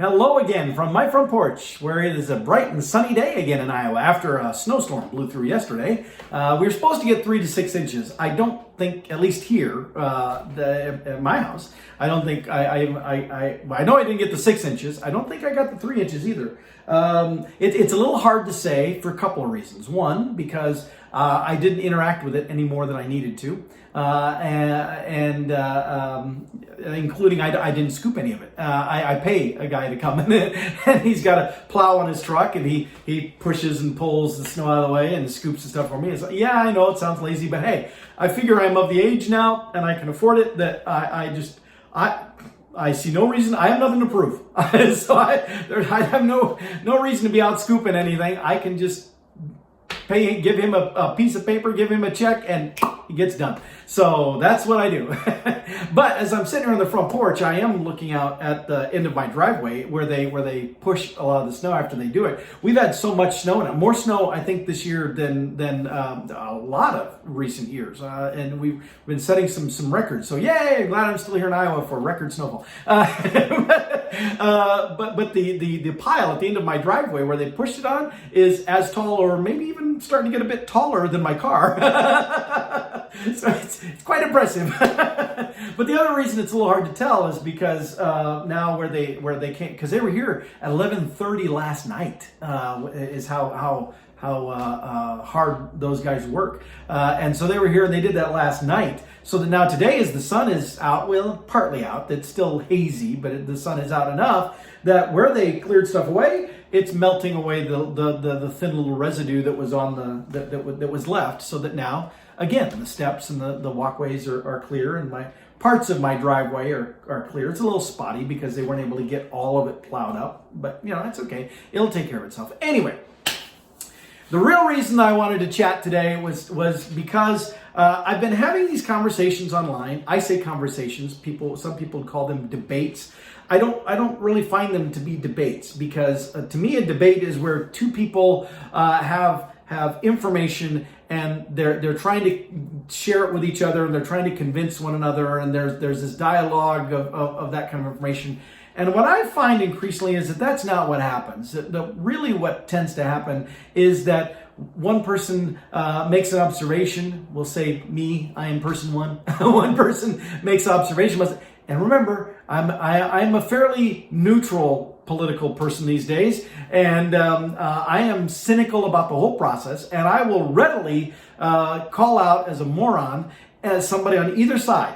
Hello again from my front porch, where it is a bright and sunny day again in Iowa after a snowstorm blew through yesterday. We were supposed to get 3 to 6 inches. I don't think, at least here at my house, I don't think I know I didn't get the 6 inches. I don't think I got the 3 inches either. It's a little hard to say for a couple of reasons. One, because I didn't interact with it any more than I needed to. Including I didn't scoop any of it. I pay a guy to come in and he's got a plow on his truck and he pushes and pulls the snow out of the way and scoops the stuff for me. It's like, yeah, I know it sounds lazy, but hey, I figure I'm of the age now and I can afford it that I see no reason. I have nothing to prove. So I have no reason to be out scooping anything. I can just give him a piece of paper, give him a check, and it gets done. So that's what I do. But as I'm sitting here on the front porch, I am looking out at the end of my driveway where they push a lot of the snow after they do it. We've had so much snow now, more snow I think this year than a lot of recent years, and we've been setting some records. So yay! Glad I'm still here in Iowa for record snowfall. But the pile at the end of my driveway where they pushed it on is as tall, or maybe even starting to get a bit taller than my car. So it's quite impressive. But the other reason it's a little hard to tell is because now where they can't, because they were here at 11:30 last night, is how hard those guys work. And so they were here and they did that last night. So that now today, as the sun is out, well, partly out, it's still hazy, but the sun is out enough that where they cleared stuff away, it's melting away the thin little residue that was on that was left, so that now, again, the steps and the walkways are clear, and my parts of my driveway are clear. It's a little spotty because they weren't able to get all of it plowed up, but that's okay. It'll take care of itself. Anyway, the real reason I wanted to chat today was because I've been having these conversations online. I say conversations. Some people call them debates. I don't really find them to be debates, because to me a debate is where two people have information and they're trying to share it with each other, and they're trying to convince one another, and there's this dialogue of that kind of information. And what I find increasingly is that that's not what happens. Really what tends to happen is that one person makes an observation. We'll say me, I am person one. One person makes an observation. And remember, I'm a fairly neutral political person these days, and I am cynical about the whole process, and I will readily call out as a moron as somebody on either side.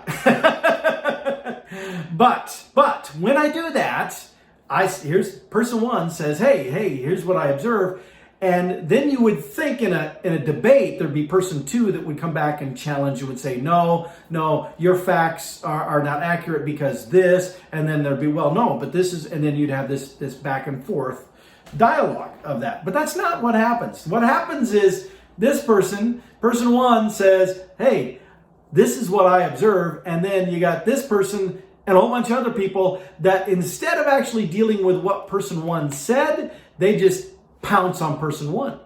But when I do that, here's person one says, hey, here's what I observe. And then you would think in a debate, there'd be person two that would come back and challenge you, would say, no, your facts are not accurate because this, and then there'd be, well, no, but this is, and then you'd have this back and forth dialogue of that. But that's not what happens. What happens is this person one says, hey, this is what I observe, and then you got this person and a whole bunch of other people that instead of actually dealing with what person one said, they just pounce on person one.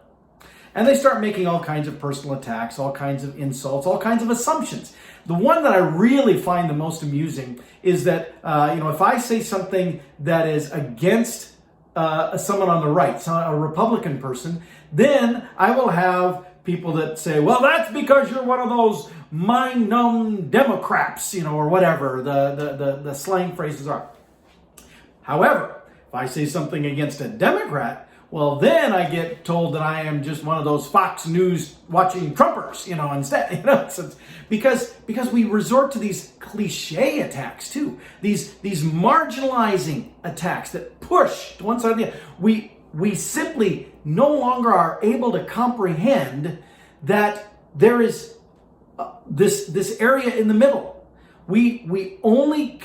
And they start making all kinds of personal attacks, all kinds of insults, all kinds of assumptions. The one that I really find the most amusing is that, if I say something that is against someone on the right, a Republican person, then I will have people that say, well, that's because you're one of those mind-numb Democrats, or whatever the slang phrases are. However, if I say something against a Democrat, well, then I get told that I am just one of those Fox News watching Trumpers, instead. It's because we resort to these cliche attacks too, these marginalizing attacks that push to one side or the other. We simply no longer are able to comprehend that there is this area in the middle. We only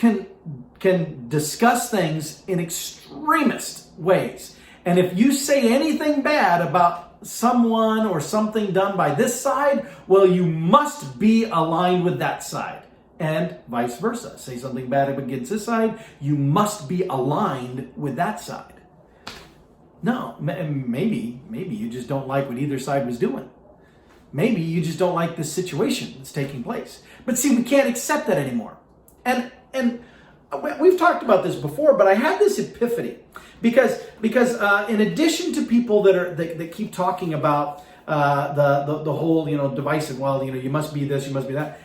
can discuss things in extremist ways. And if you say anything bad about someone or something done by this side, well, you must be aligned with that side. And vice versa. Say something bad against this side, you must be aligned with that side. No, maybe you just don't like what either side was doing. Maybe you just don't like the situation that's taking place. But see, we can't accept that anymore. And we've talked about this before, but I had this epiphany because in addition to people that keep talking about the whole divisive, well, you must be this, you must be that.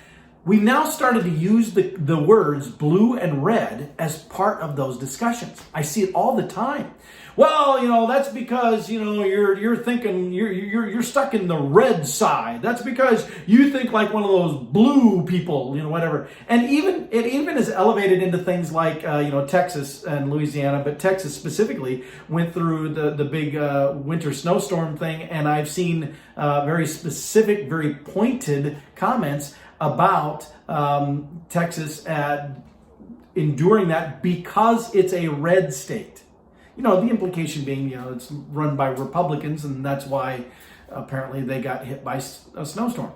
We've now started to use the words blue and red as part of those discussions. I see it all the time. Well, that's because you're thinking you're stuck in the red side. That's because you think like one of those blue people, whatever. And it even is elevated into things like Texas and Louisiana, but Texas specifically went through the big winter snowstorm thing, and I've seen very specific, very pointed comments about Texas enduring that because it's a red state. The implication being, it's run by Republicans, and that's why apparently they got hit by a snowstorm.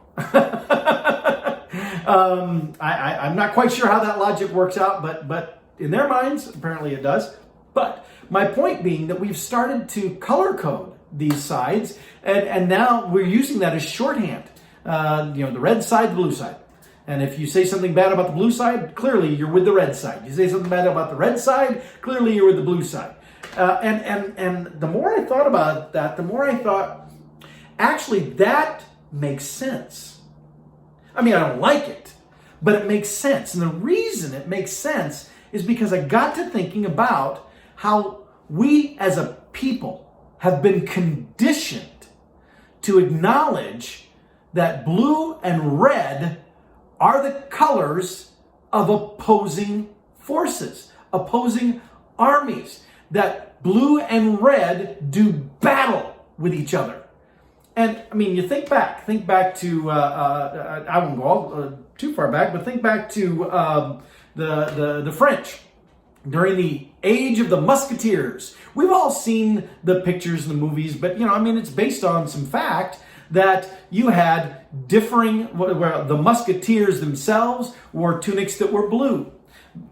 I'm not quite sure how that logic works out, but in their minds, apparently it does. But my point being that we've started to color code these sides, and now we're using that as shorthand. The red side, the blue side. And if you say something bad about the blue side, clearly you're with the red side. You say something bad about the red side, clearly you're with the blue side. And the more I thought about that, the more I thought, actually, that makes sense. I mean, I don't like it, but it makes sense. And the reason it makes sense is because I got to thinking about how we as a people have been conditioned to acknowledge that blue and red are the colors of opposing forces, opposing armies, that blue and red do battle with each other. And I mean, you think back to, I won't go too far back, but think back to the French during the age of the Musketeers. We've all seen the pictures and the movies, but it's based on some fact that you had differing, where the Musketeers themselves wore tunics that were blue.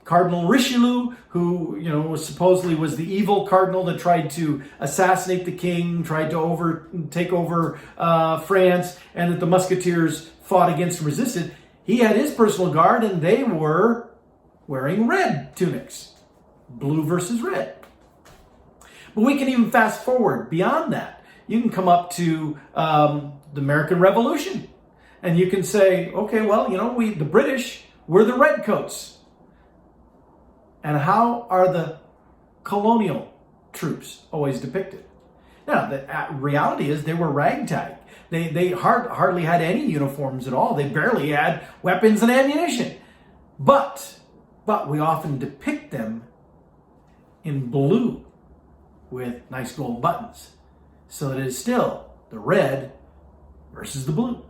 Cardinal Richelieu, who supposedly was the evil cardinal that tried to assassinate the king, tried to take over France, and that the Musketeers fought against and resisted. He had his personal guard, and they were wearing red tunics, blue versus red. But we can even fast forward beyond that. You can come up to the American Revolution, and you can say, okay, well, the British were the redcoats. And how are the colonial troops always depicted? Now, the reality is they were ragtag. They hardly had any uniforms at all. They barely had weapons and ammunition. But we often depict them in blue with nice gold buttons. So that it is still the red versus the blue.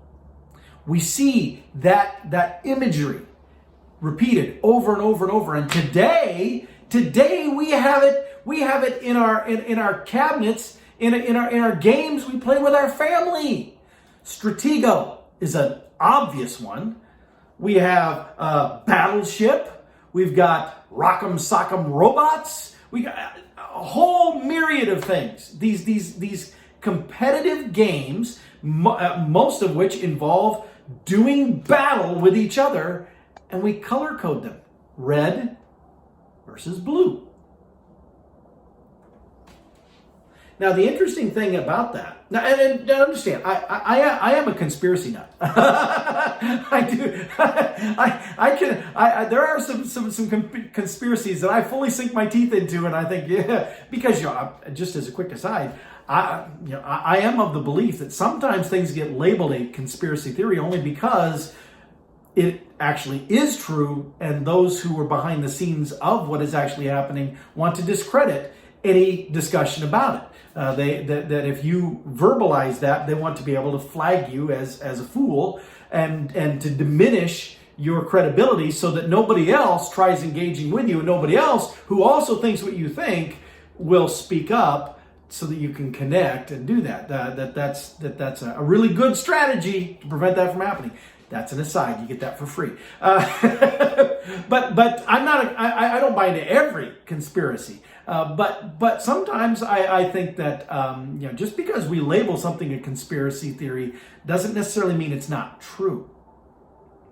We see that imagery repeated over and over and over. And today we have it in our cabinets, in our games we play with our family. Stratego is an obvious one. We have Battleship. We've got Rock'em Sock'em Robots. We got a whole myriad of things. These competitive games, most of which involve doing battle with each other. And we color code them. Red versus blue. Now, the interesting thing about that, now, and understand, I am a conspiracy nut. I do. There are some conspiracies that I fully sink my teeth into, and I think, yeah, because, just as a quick aside, I am of the belief that sometimes things get labeled a conspiracy theory only because it actually is true, and those who are behind the scenes of what is actually happening want to discredit any discussion about it. That if you verbalize that, they want to be able to flag you as a fool and to diminish your credibility so that nobody else tries engaging with you, and nobody else who also thinks what you think will speak up so that you can connect and do that. That's a really good strategy to prevent that from happening. That's an aside. You get that for free. But I'm not. I don't buy into every conspiracy. But sometimes I think that just because we label something a conspiracy theory doesn't necessarily mean it's not true.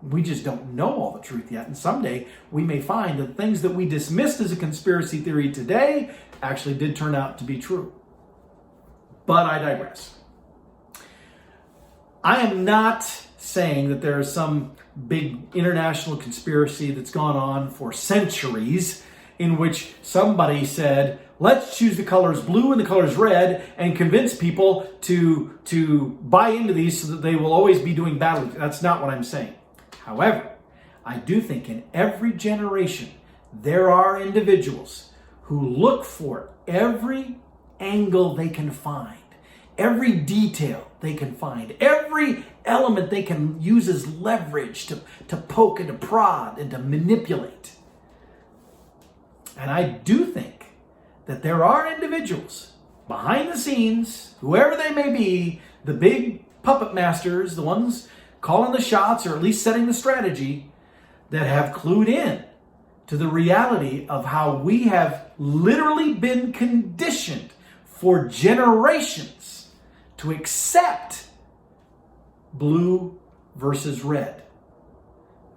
We just don't know all the truth yet. And someday we may find that things that we dismissed as a conspiracy theory today actually did turn out to be true. But I digress. I am not saying that there is some big international conspiracy that's gone on for centuries in which somebody said, let's choose the colors blue and the colors red and convince people to buy into these so that they will always be doing battle. That's not what I'm saying. However, I do think in every generation there are individuals who look for every angle they can find, every detail they can find, every element they can use as leverage to poke and to prod and to manipulate. And I do think that there are individuals behind the scenes, whoever they may be, the big puppet masters, the ones calling the shots or at least setting the strategy, that have clued in to the reality of how we have literally been conditioned for generations to accept blue versus red.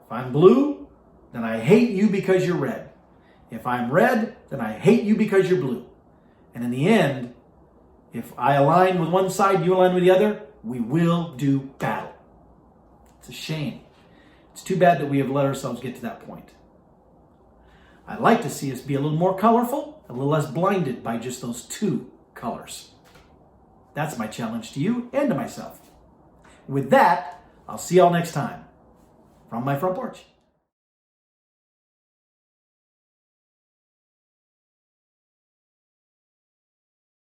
If I'm blue, then I hate you because you're red. If I'm red, then I hate you because you're blue. And in the end, if I align with one side, you align with the other, we will do battle. It's a shame. It's too bad that we have let ourselves get to that point. I'd like to see us be a little more colorful, a little less blinded by just those two colors. That's my challenge to you and to myself. With that, I'll see y'all next time from my front porch.